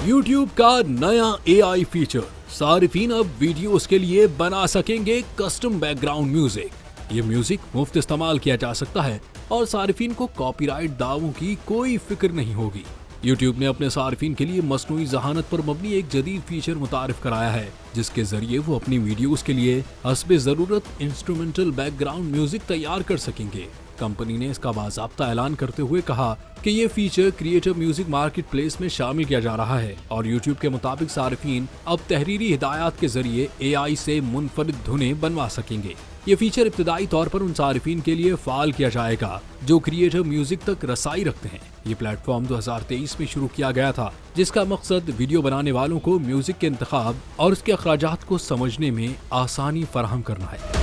YouTube का नया AI feature, सारिफीन अब वीडियोस के लिए बना सकेंगे कस्टम बैकग्राउंड म्यूजिक। ये म्यूजिक मुफ्त इस्तेमाल किया जा सकता है और सारिफीन को कॉपीराइट दावों की कोई फिक्र नहीं होगी। YouTube ने अपने सारिफीन के लिए मसनूई ज़हानत पर मबनी एक जदीद फीचर मुतारिफ कराया है, जिसके जरिए वो अपनी वीडियोस के लिए हस्बे ज़रूरत इंस्ट्रूमेंटल बैकग्राउंड म्यूजिक तैयार कर सकेंगे। कंपनी ने इसका बाज़ाब्ता ऐलान करते हुए कहा कि ये feature creative music market place में शामिल किया जा रहा है और YouTube के मुताबिक सारिफीन अब तहरीरी हिदायत के जरिए AI से मुनफरिद धुनें बनवा सकेंगे। ये फीचर इब्तिदाई तौर पर उन सारिफीन के लिए फ़ाल किया जाएगा जो क्रिएटिव म्यूजिक तक रसाई रखते हैं। ये प्लेटफॉर्म 2023 में शुरू किया गया था, जिसका मकसद वीडियो बनाने वालों को म्यूजिक के इंतखाब और उसके अखराजात को समझने में आसानी फराहम करना है।